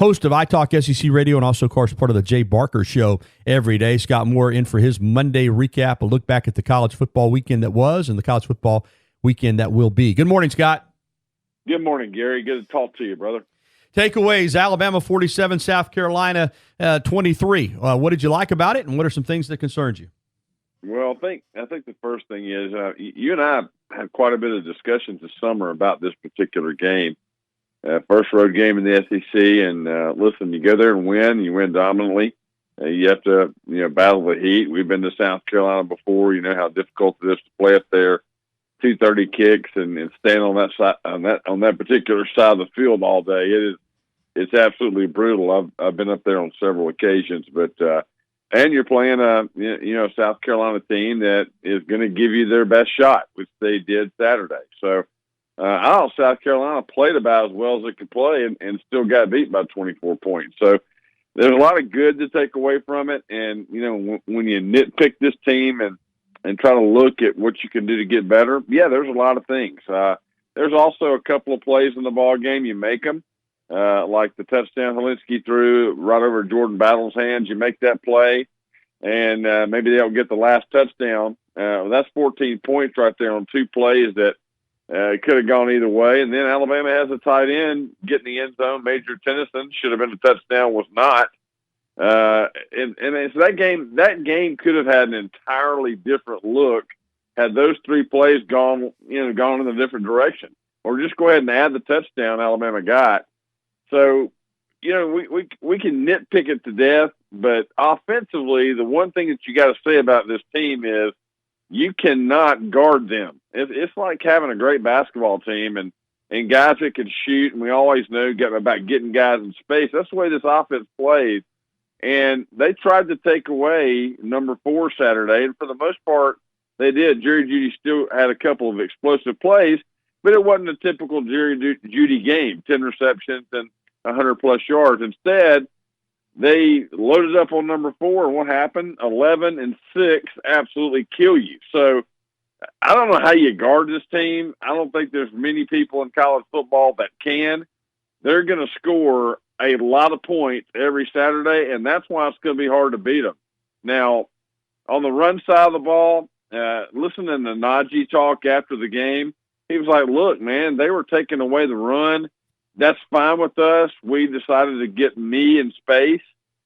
host of iTalkSEC Radio and also, of course, part of the Jay Barker Show every day. Scott Moore in for his Monday recap, a look back at the college football weekend that was and the college football weekend that will be. Good morning, Scott. Good morning, Gary. Good to talk to you, brother. Takeaways, Alabama 47, South Carolina 23. What did you like about it, and what are some things that concerned you? Well, I think the first thing is you and I had quite a bit of discussions this summer about this particular game. First road game in the SEC, and listen, you go there and win. You win dominantly. You have to, battle the heat. We've been to South Carolina before. You know how difficult it is to play up there. 230 kicks and stand on that side on that particular side of the field all day. It's absolutely brutal. I've been up there on several occasions, but and you're playing a South Carolina team that is going to give you their best shot, which they did Saturday. So I thought South Carolina played about as well as it could play and still got beat by 24 points. So there's a lot of good to take away from it. And when you nitpick this team and try to look at what you can do to get better, yeah, there's a lot of things. There's also a couple of plays in the ball game. You make them, like the touchdown Helinski threw right over Jordan Battle's hands. You make that play, and maybe they'll get the last touchdown. That's 14 points right there on two plays that could have gone either way. And then Alabama has a tight end getting the end zone. Major Tennyson should have been a touchdown, was not. And so that game could have had an entirely different look had those three plays gone in a different direction, or just go ahead and add the touchdown Alabama got. So, we can nitpick it to death, but offensively, the one thing that you got to say about this team is you cannot guard them. It's like having a great basketball team and guys that can shoot, and we always know about getting guys in space. That's the way this offense plays. And they tried to take away number 4 Saturday, and for the most part, they did. Jerry Jeudy still had a couple of explosive plays, but it wasn't a typical Jerry Jeudy game, 10 receptions and 100-plus yards. Instead, they loaded up on number 4, and what happened? 11 and 6 absolutely kill you. So I don't know how you guard this team. I don't think there's many people in college football that can. They're going to score a lot of points every Saturday, and that's why it's going to be hard to beat them. Now, on the run side of the ball, listening to Najee talk after the game, he was like, look, man, they were taking away the run. That's fine with us. We decided to get me in space,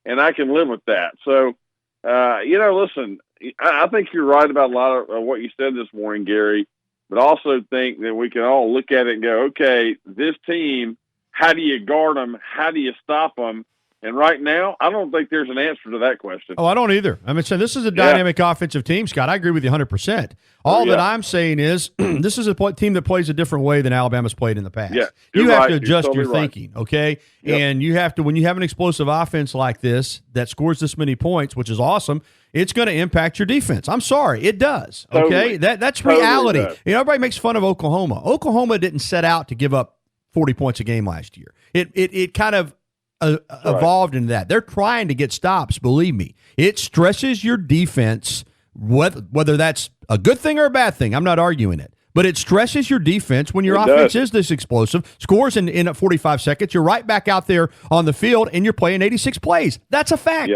and I can live with that. So, listen, I think you're right about a lot of what you said this morning, Gary, but I also think that we can all look at it and go, okay, this team, how do you guard them? How do you stop them? And right now, I don't think there's an answer to that question. Oh, I don't either. I mean, so this is a dynamic offensive team, Scott. I agree with you 100%. All that I'm saying is this is a team that plays a different way than Alabama's played in the past. Yeah, you have right. to adjust totally your right. thinking, okay? Yep. And you have to, when you have an explosive offense like this that scores this many points, which is awesome, it's going to impact your defense. I'm sorry, it does, okay? Totally. That's reality. Does. Everybody makes fun of Oklahoma. Oklahoma didn't set out to give up 40 points a game last year. It kind of evolved into that. They're trying to get stops, believe me. It stresses your defense, whether that's a good thing or a bad thing. I'm not arguing it. But it stresses your defense when your offense is this explosive, scores in 45 seconds, you're right back out there on the field, and you're playing 86 plays. That's a fact.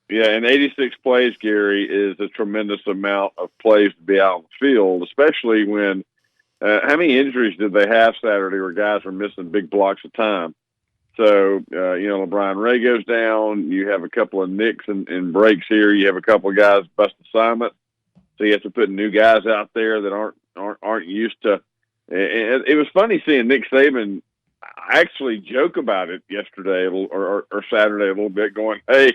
Yeah, and 86 plays, Gary, is a tremendous amount of plays to be out on the field, especially when how many injuries did they have Saturday where guys were missing big blocks of time? So, LeBron Ray goes down. You have a couple of nicks and breaks here. You have a couple of guys bust assignment. So you have to put new guys out there that aren't used to. And it was funny seeing Nick Saban actually joke about it yesterday or Saturday a little bit, going, "Hey,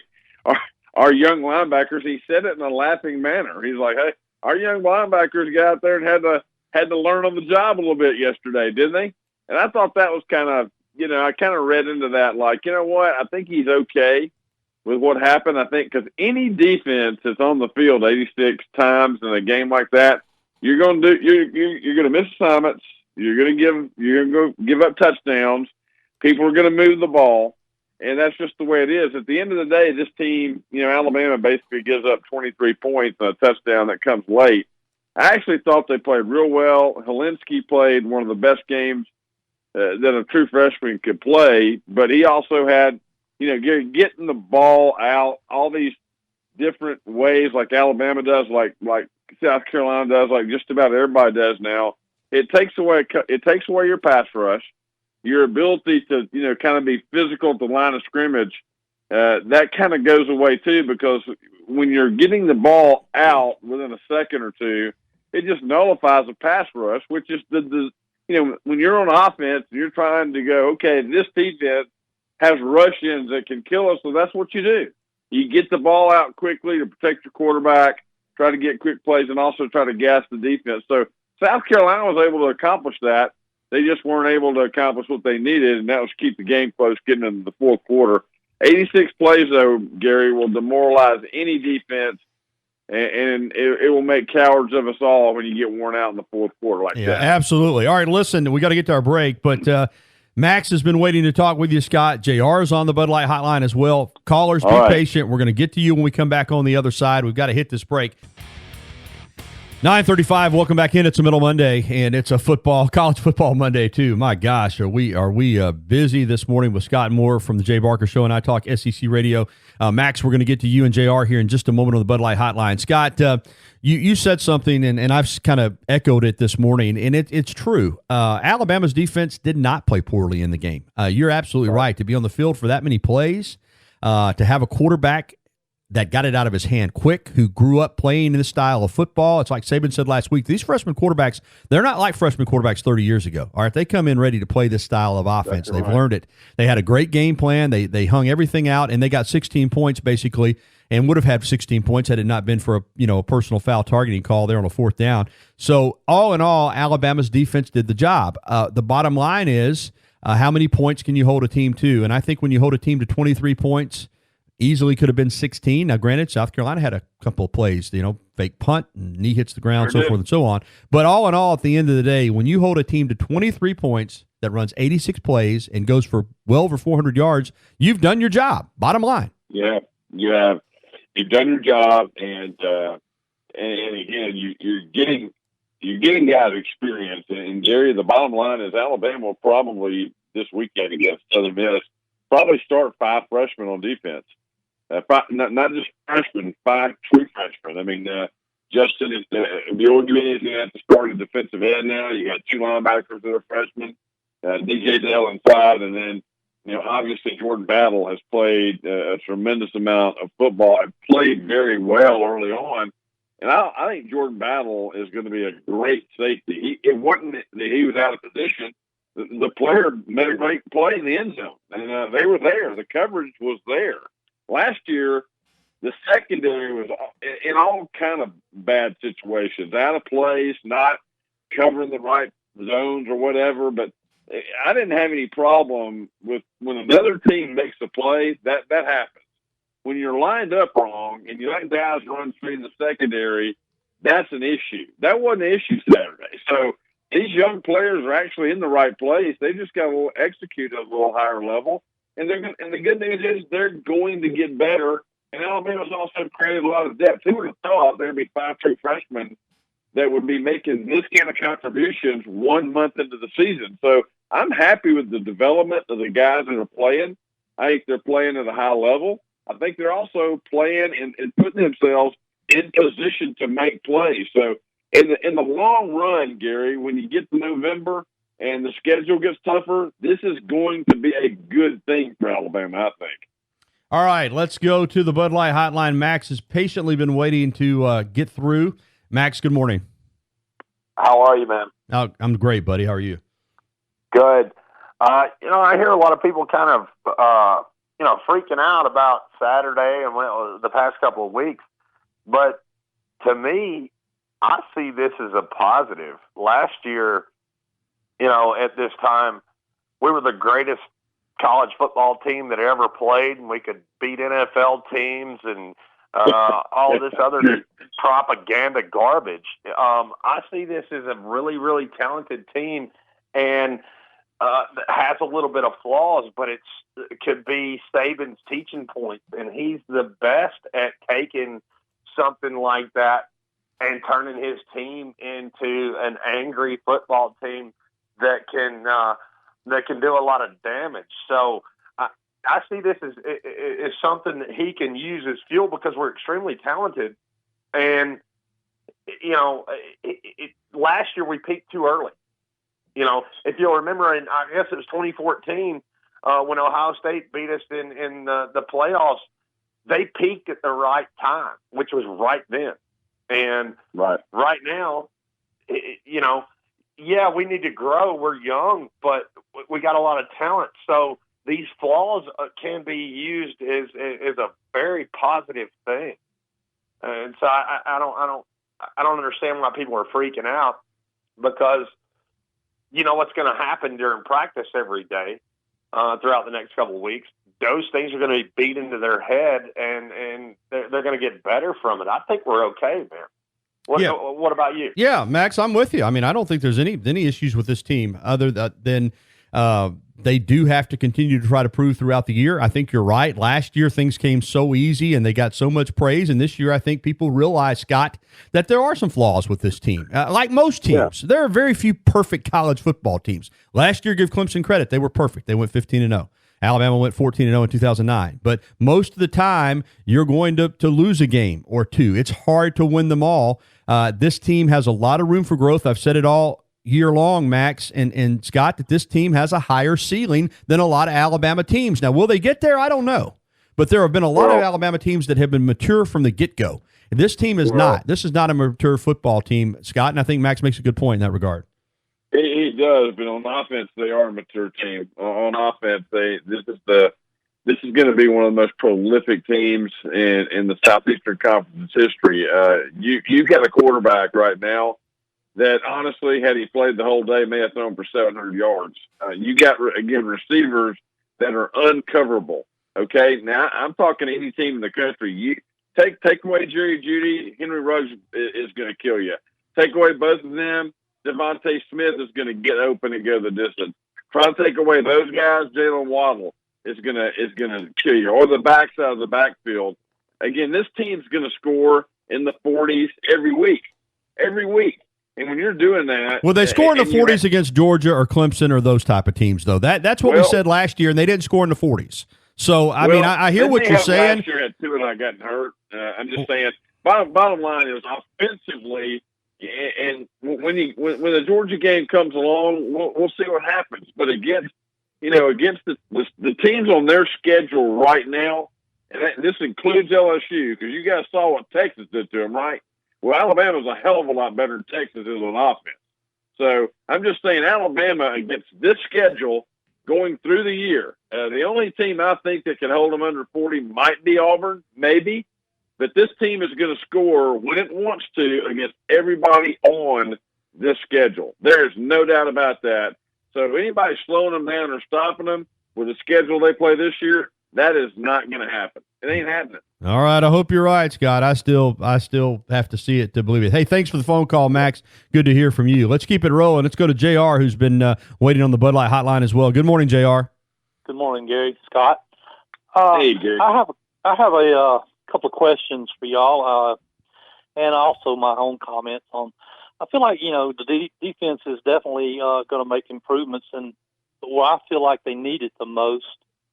our young linebackers." He said it in a laughing manner. He's like, "Hey, our young linebackers got out there and had to learn on the job a little bit yesterday, didn't they?" And I thought that was kind of. I kind of read into that like, you know what? I think he's okay with what happened. I think because any defense that's on the field 86 times in a game like that, you're going to miss assignments. You're going to give up touchdowns. People are going to move the ball, and that's just the way it is. At the end of the day, this team, Alabama basically gives up 23 points on a touchdown that comes late. I actually thought they played real well. Helinski played one of the best games that a true freshman could play. But he also had, getting the ball out, all these different ways, like Alabama does, like South Carolina does, like just about everybody does now. It takes away your pass rush, your ability to kind of be physical at the line of scrimmage. That kind of goes away too, because when you're getting the ball out within a second or two, it just nullifies the pass rush, which is when you're on offense and you're trying to go, okay, this defense has rush-ins that can kill us, so that's what you do. You get the ball out quickly to protect your quarterback, try to get quick plays, and also try to gas the defense. So South Carolina was able to accomplish that. They just weren't able to accomplish what they needed, and that was keep the game close, getting into the fourth quarter. 86 plays, though, Gary, will demoralize any defense, and it will make cowards of us all when you get worn out in the fourth quarter like that. Yeah, absolutely. All right, listen, we got to get to our break, but Max has been waiting to talk with you, Scott. JR is on the Bud Light hotline as well. Callers, be patient. We're going to get to you when we come back on the other side. We've got to hit this break. 9:35. Welcome back in. It's a middle Monday, and it's a college football Monday too. My gosh, are we busy this morning with Scott Moore from the Jay Barker Show and iTalkSEC Radio. Max, we're going to get to you and JR here in just a moment on the Bud Light hotline. Scott, you said something, and I've kind of echoed it this morning, and it's true. Alabama's defense did not play poorly in the game. You're absolutely right. To be on the field for that many plays, to have a quarterback that got it out of his hand quick, who grew up playing in this style of football. It's like Saban said last week, these freshman quarterbacks, they're not like freshman quarterbacks 30 years ago. All right, they come in ready to play this style of offense. They've learned it. They had a great game plan. They hung everything out, and they got 16 points basically, and would have had 16 points had it not been for a personal foul targeting call there on a fourth down. So all in all, Alabama's defense did the job. The bottom line is how many points can you hold a team to? And I think when you hold a team to 23 points, easily could have been 16. Now, granted, South Carolina had a couple of plays, fake punt, and knee hits the ground, so forth and so on. But all in all, at the end of the day, when you hold a team to 23 points that runs 86 plays and goes for well over 400 yards, you've done your job. Bottom line. Yeah, you have. You've done your job, and again, you're getting guys experience. And Gary, the bottom line is Alabama will probably this weekend against Southern Miss probably start 5 freshmen on defense. Not just freshmen, 5 true freshmen. I mean, Justin is the argument is going to have to start a defensive end now. You got 2 linebackers that are freshmen, DJ Dale inside, and then obviously Jordan Battle has played a tremendous amount of football and played very well early on. And I think Jordan Battle is going to be a great safety. It wasn't that he was out of position. The player made a great play in the end zone, and they were there. The coverage was there. Last year, the secondary was in all kind of bad situations, out of place, not covering the right zones or whatever. But I didn't have any problem with when another team makes a play, that happens. When you're lined up wrong and you let guys run through the secondary, that's an issue. That wasn't an issue Saturday. So these young players are actually in the right place. They just got to execute at a little higher level. And the good news is they're going to get better. And Alabama's also created a lot of depth. Who would have thought there'd be 5 true freshmen that would be making this kind of contributions 1 month into the season? So I'm happy with the development of the guys that are playing. I think they're playing at a high level. I think they're also playing and putting themselves in position to make plays. So in the long run, Gary, when you get to November and the schedule gets tougher, this is going to be a good thing for Alabama, I think. All right, let's go to the Bud Light hotline. Max has patiently been waiting to get through. Max, good morning. How are you, man? Oh, I'm great, buddy. How are you? Good. I hear a lot of people kind of, freaking out about Saturday and the past couple of weeks. But to me, I see this as a positive. Last year, at this time, we were the greatest college football team that ever played, and we could beat NFL teams and all this other propaganda garbage. I see this as a really, really talented team, and has a little bit of flaws, but it could be Saban's teaching points, and he's the best at taking something like that and turning his team into an angry football team that can that can do a lot of damage. So I see this as something that he can use as fuel because we're extremely talented. And, last year we peaked too early. If you'll remember, I guess it was 2014 when Ohio State beat us in the playoffs, they peaked at the right time, which was right then. And right now, we need to grow. We're young, but we got a lot of talent. So these flaws can be used as a very positive thing. And so I don't understand why people are freaking out, because you know what's going to happen during practice every day throughout the next couple of weeks. Those things are going to be beat into their head, and they're going to get better from it. I think we're okay, man. What about you? Yeah, Max, I'm with you. I mean, I don't think there's any issues with this team other than they do have to continue to try to prove throughout the year. I think you're right. Last year, things came so easy and they got so much praise. And this year, I think people realize, Scott, that there are some flaws with this team. Like most teams, there are very few perfect college football teams. Last year, give Clemson credit. They were perfect. They went 15-0. Alabama went 14-0 in 2009. But most of the time, you're going to lose a game or two. It's hard to win them all. This team has a lot of room for growth. I've said it all year long, Max and Scott, that this team has a higher ceiling than a lot of Alabama teams. Now, will they get there? I don't know. But there have been a lot of Alabama teams that have been mature from the get-go. And this team is not. This is not a mature football team, Scott, and I think Max makes a good point in that regard. He does, but on offense, they are a mature team. On offense, this is going to be one of the most prolific teams in the Southeastern Conference history. You've got a quarterback right now that, honestly, had he played the whole day, may have thrown for 700 yards. You got, again, receivers that are uncoverable. Okay, now I'm talking any team in the country. You take away Jerry Jeudy, Henry Ruggs is going to kill you. Take away both of them, Devontae Smith is going to get open and go the distance. Try to take away those guys, Jalen Waddle is going to kill you, or the backside of the backfield. Again, this team's going to score in the 40s every week. And when you're doing that, well, they score in the 40s against Georgia or Clemson or those type of teams, though. That's what we said last year, and they didn't score in the 40s. So I mean, I hear what you're saying. Last year had two, and I got hurt. I'm just saying. Bottom line is, offensively, and when the Georgia game comes along, we'll see what happens. But against the teams on their schedule right now, and this includes LSU, because you guys saw what Texas did to them, right? Well, Alabama's a hell of a lot better than Texas is on offense. So I'm just saying, Alabama against this schedule going through the year, the only team I think that can hold them under 40 might be Auburn, maybe. But this team is going to score when it wants to against everybody on this schedule. There is no doubt about that. So if anybody's slowing them down or stopping them with the schedule they play this year, that is not going to happen. It ain't happening. All right, I hope you're right, Scott. I still have to see it to believe it. Hey, thanks for the phone call, Max. Good to hear from you. Let's keep it rolling. Let's go to JR, who's been waiting on the Bud Light hotline as well. Good morning, JR. Good morning, Gary. Scott. Hey, Gary. I have a couple of questions for y'all, and also my own comments on. I feel like the defense is definitely going to make improvements, and where I feel like they need it the most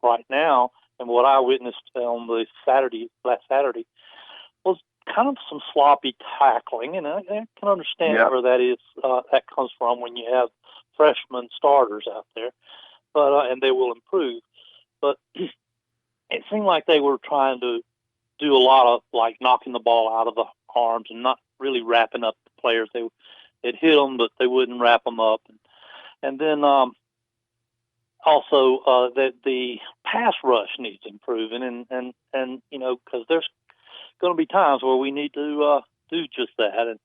right now, and what I witnessed on the last Saturday, was kind of some sloppy tackling, and I can understand where that is. That comes from when you have freshman starters out there, but and they will improve. But it seemed like they were trying to do a lot of like knocking the ball out of the arms and not really wrapping up the players. They'd hit them, but they wouldn't wrap them up, and then. Also, that the pass rush needs improving, and because there's going to be times where we need to do just that,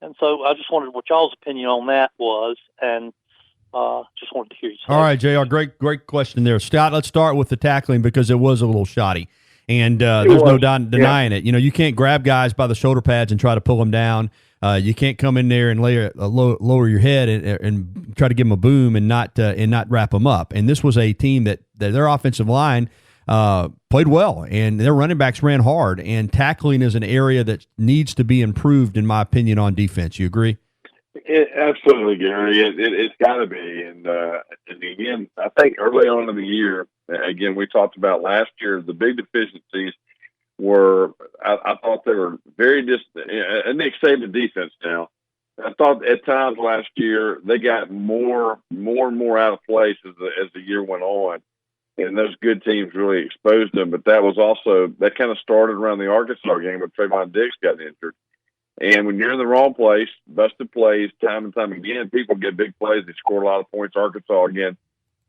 and so I just wondered what y'all's opinion on that was, and just wanted to hear you say. All right, JR, great question there, Scott. Let's start with the tackling because it was a little shoddy, and there's no denying it. You can't grab guys by the shoulder pads and try to pull them down. You can't come in there and lower your head and try to give them a boom and not wrap them up. And this was a team that their offensive line played well, and their running backs ran hard. And tackling is an area that needs to be improved, in my opinion, on defense. You agree? Absolutely, Gary. It's got to be. And again, I think early on in the year, again, we talked about last year, the big deficiencies were, I thought they were very and Nick Saban defense now. I thought at times last year they got more and more out of place as the year went on. And those good teams really exposed them. But that was also, that kind of started around the Arkansas game when Trayvon Diggs got injured. And when you're in the wrong place, busted plays time and time again, people get big plays. They scored a lot of points. Arkansas, again,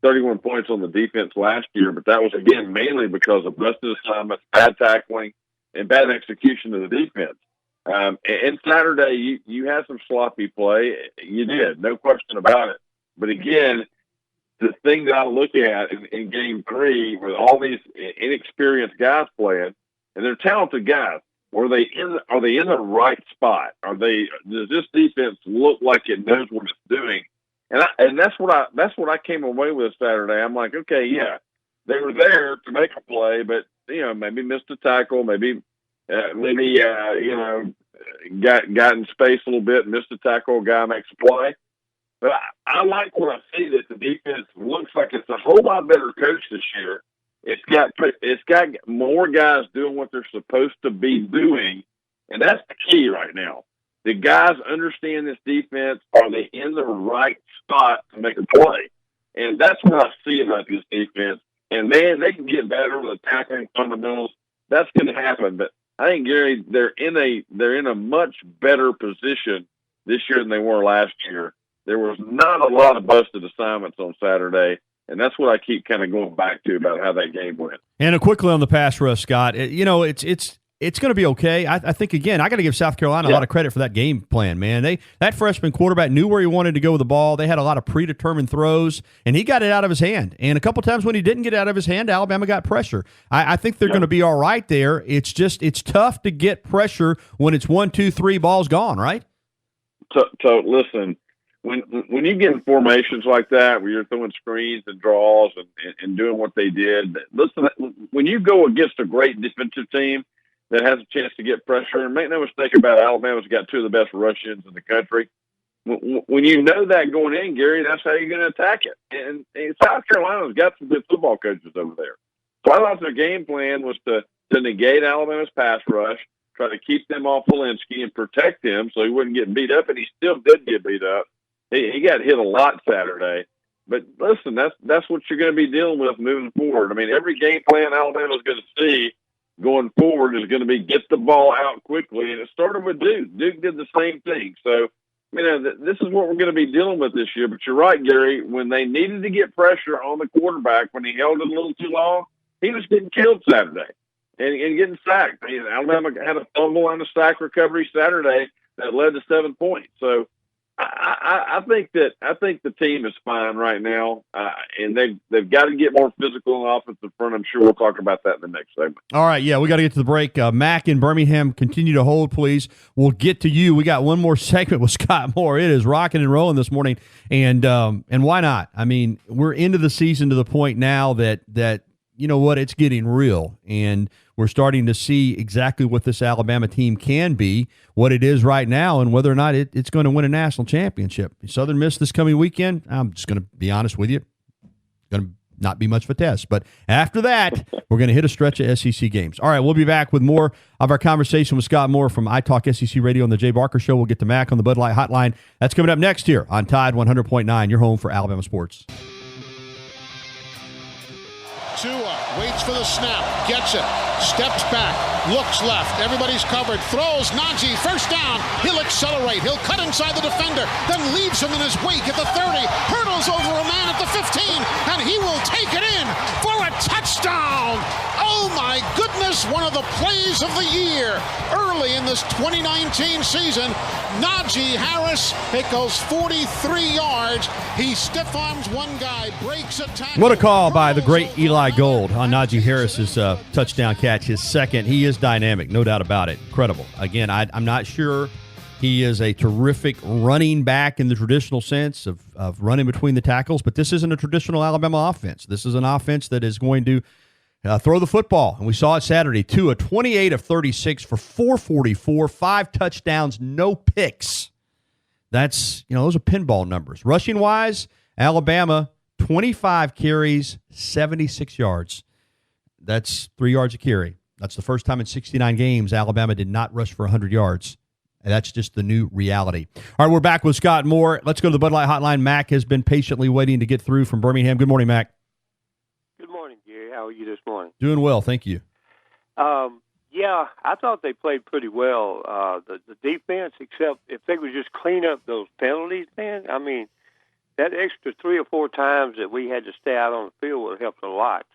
31 points on the defense last year, but that was, again, mainly because of busted assignments, bad tackling, and bad execution of the defense. And Saturday, you had some sloppy play. You did, no question about it. But again, the thing that I look at in Game 3 with all these inexperienced guys playing, and they're talented guys, are they in the right spot? Does this defense look like it knows what it's doing? And that's what I came away with Saturday. I'm like, okay, yeah, they were there to make a play, but maybe missed a tackle, maybe got in space a little bit, missed a tackle, guy makes a play. But I like what I see, that the defense looks like it's a whole lot better coached this year. It's got more guys doing what they're supposed to be doing, and that's the key right now. The guys understand this defense. Are they in the right spot to make a play? And that's what I see about this defense. And, man, they can get better with the tackling fundamentals. That's going to happen. But I think, Gary, they're in a much better position this year than they were last year. There was not a lot of busted assignments on Saturday. And that's what I keep kind of going back to about how that game went. And quickly on the pass rush, Scott, it's going to be okay. I think, again, I got to give South Carolina a lot of credit for that game plan, man. That freshman quarterback knew where he wanted to go with the ball. They had a lot of predetermined throws, and he got it out of his hand. And a couple times when he didn't get it out of his hand, Alabama got pressure. I think they're going to be all right there. It's tough to get pressure when it's 1, 2, 3 balls gone, right? So listen. When you get in formations like that, where you're throwing screens and draws and doing what they did, listen, when you go against a great defensive team that has a chance to get pressure, and make no mistake about it, Alabama's got 2 of the best rush-ins in the country. When you know that going in, Gary, that's how you're going to attack it. And South Carolina's got some good football coaches over there. So I thought their game plan was to negate Alabama's pass rush, try to keep them off Walensky and protect him so he wouldn't get beat up, and he still did get beat up. He got hit a lot Saturday. But listen, that's what you're going to be dealing with moving forward. I mean, every game plan Alabama's going to see going forward is going to be get the ball out quickly. And it started with Duke. Duke did the same thing. So, this is what we're going to be dealing with this year. But you're right, Gary. When they needed to get pressure on the quarterback, when he held it a little too long, he was getting killed Saturday and getting sacked. Alabama had a fumble on a sack recovery Saturday that led to 7 points. So, I think the team is fine right now, and they've got to get more physical in the offensive front. I'm sure we'll talk about that in the next segment. All right, yeah, we got to get to the break. Mac in Birmingham, continue to hold, please. We'll get to you. We got one more segment with Scott Moore. It is rocking and rolling this morning, and why not? I mean, we're into the season to the point now that you know what, it's getting real, and we're starting to see exactly what this Alabama team can be, what it is right now, and whether or not it's going to win a national championship. Southern Miss this coming weekend, I'm just going to be honest with you, going to not be much of a test. But after that, we're going to hit a stretch of SEC games. All right, we'll be back with more of our conversation with Scott Moore from iTalkSEC Radio on the Jay Barker Show. We'll get to Mac on the Bud Light Hotline. That's coming up next here on Tide 100.9, your home for Alabama sports. Tua waits for the snap, gets it, steps back, looks left, everybody's covered, throws, Najee, first down, he'll accelerate, he'll cut inside the defender, then leaves him in his wake at the 30, hurdles over a man at the 15, and he will take it in for a touchdown! Oh my goodness, one of the plays of the year early in this 2019 season. Najee Harris, it goes 43 yards, he stiff arms one guy, breaks a tackle. What a call by the great Eli Gold on Najee Harris's touchdown catch, his second. He is dynamic, no doubt about it. Incredible. Again, I'm not sure he is a terrific running back in the traditional sense of running between the tackles, but this isn't a traditional Alabama offense. This is an offense that is going to throw the football, and we saw it Saturday. Tua, 28 of 36 for 444, 5 touchdowns, no picks. That's, those are pinball numbers. Rushing wise, Alabama, 25 carries, 76 yards. That's 3 yards a carry. That's the first time in 69 games Alabama did not rush for 100 yards. And that's just the new reality. All right, we're back with Scott Moore. Let's go to the Bud Light Hotline. Mac has been patiently waiting to get through from Birmingham. Good morning, Mac. Good morning, Gary. How are you this morning? Doing well, thank you. Yeah, I thought they played pretty well. The defense, except if they would just clean up those penalties, man. I mean, that extra 3 or 4 times that we had to stay out on the field would have helped a lot.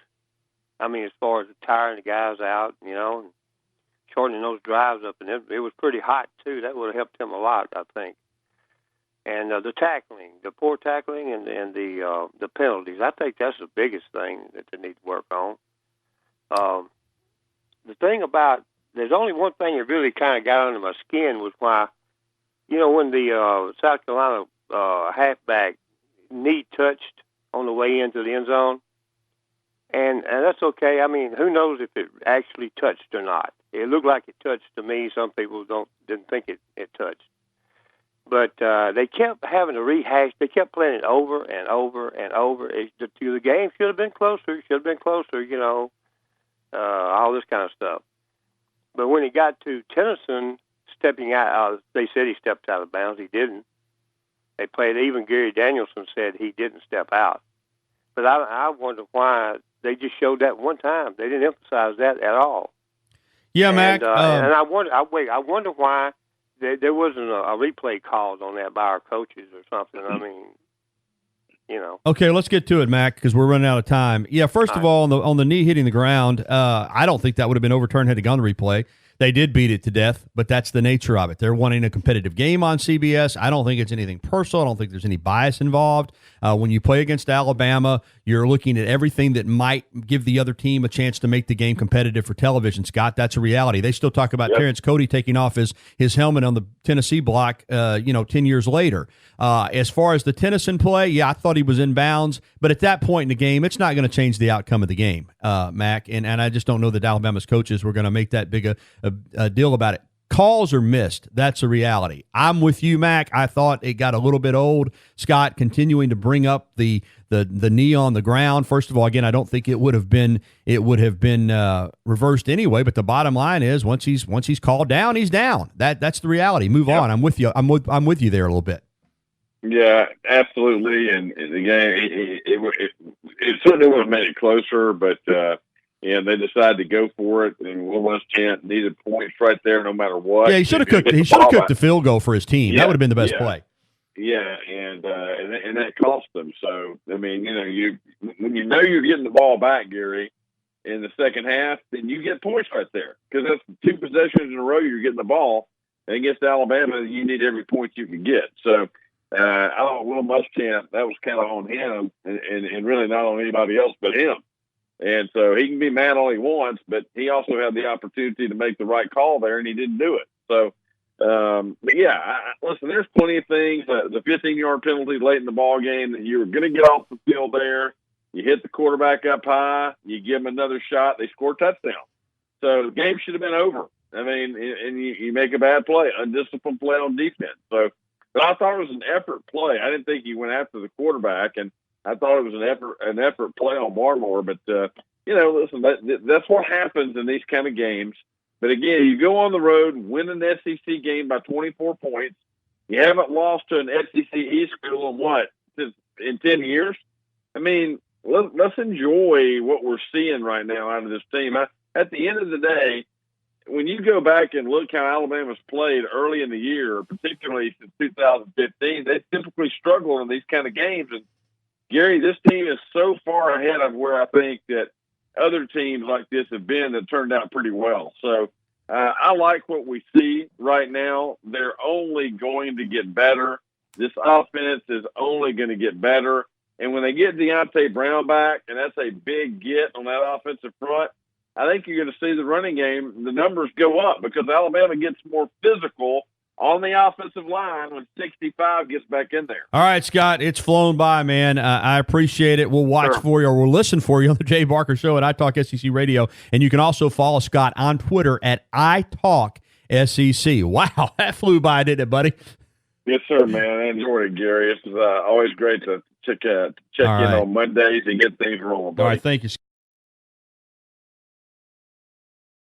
I mean, as far as tiring the guys out, and shortening those drives up, and it was pretty hot too. That would have helped him a lot, I think. And the tackling, the poor tackling, and the penalties, I think that's the biggest thing that they need to work on. The thing about, there's only one thing that really kind of got under my skin was why, when the South Carolina halfback knee touched on the way into the end zone. And that's okay. I mean, who knows if it actually touched or not? It looked like it touched to me. Some people didn't think it touched. But they kept having to rehash. They kept playing it over and over and over. The game should have been closer. All this kind of stuff. But when he got to Tennyson stepping out, they said he stepped out of bounds. He didn't. They played, even Gary Danielson said he didn't step out. But I wonder why they just showed that one time. They didn't emphasize that at all. Yeah, Mac. And I wonder why there wasn't a replay called on that by our coaches or something. I mean, Okay, let's get to it, Mac, because we're running out of time. Yeah, first of all, on the knee hitting the ground, I don't think that would have been overturned had it gone to replay. They did beat it to death, but that's the nature of it. They're wanting a competitive game on CBS. I don't think it's anything personal. I don't think there's any bias involved. When you play against Alabama, you're looking at everything that might give the other team a chance to make the game competitive for television, Scott. That's a reality. They still talk about Terrence Cody taking off his helmet on the Tennessee block, 10 years later. As far as the Tennyson play, I thought he was in bounds, but at that point in the game, it's not going to change the outcome of the game, Mac, and I just don't know that Alabama's coaches were going to make that big a deal about it. Calls are missed. That's a reality. I'm with you, Mac. I thought it got a little bit old. Scott continuing to bring up the knee on the ground. First of all, again, I don't think it would have been reversed anyway. But the bottom line is, once he's called down, he's down. That's the reality. Move on. I'm with you. I'm with you there a little bit. Yeah, absolutely. And the game, it certainly would have made it closer, but. And they decided to go for it, and Will Muschamp needed points right there, no matter what. Yeah, he should have cooked the field goal for his team. That would have been the best play. Yeah, and that cost them. So I mean, when you're getting the ball back, Gary, in the second half, then you get points right there because that's 2 possessions in a row you're getting the ball. And against Alabama, you need every point you can get. So I thought Will Muschamp, that was kind of on him, and really not on anybody else but him. And so he can be mad all he wants, but he also had the opportunity to make the right call there, and he didn't do it. So, listen, there's plenty of things. The 15-yard penalty late in the ball game that you were going to get off the field there. You hit the quarterback up high. You give him another shot. They score a touchdown. So the game should have been over. I mean, and you make a bad play, undisciplined play on defense. So, but I thought it was an effort play. I didn't think he went after the quarterback, and I thought it was an effort play on Barmore, but listen, that's what happens in these kind of games. But again, you go on the road and win an SEC game by 24 points. You haven't lost to an SEC East school in 10 years. I mean, let's enjoy what we're seeing right now out of this team. At the end of the day, when you go back and look how Alabama's played early in the year, particularly since 2015, they typically struggle in these kind of games. And Gary, this team is so far ahead of where I think that other teams like this have been that turned out pretty well. So I like what we see right now. They're only going to get better. This offense is only going to get better. And when they get Deontay Brown back, and that's a big get on that offensive front, I think you're going to see the running game, the numbers go up because Alabama gets more physical on the offensive line when 65 gets back in there. All right, Scott, it's flown by, man. I appreciate it. We'll watch for you, or we'll listen for you on the Jay Barker Show at iTalkSEC Radio. And you can also follow Scott on Twitter at iTalkSEC. Wow, that flew by, didn't it, buddy? Yes, sir, man. I enjoyed it, Gary. It's always great to check in right. on Mondays and get things rolling, buddy. All right, thank you.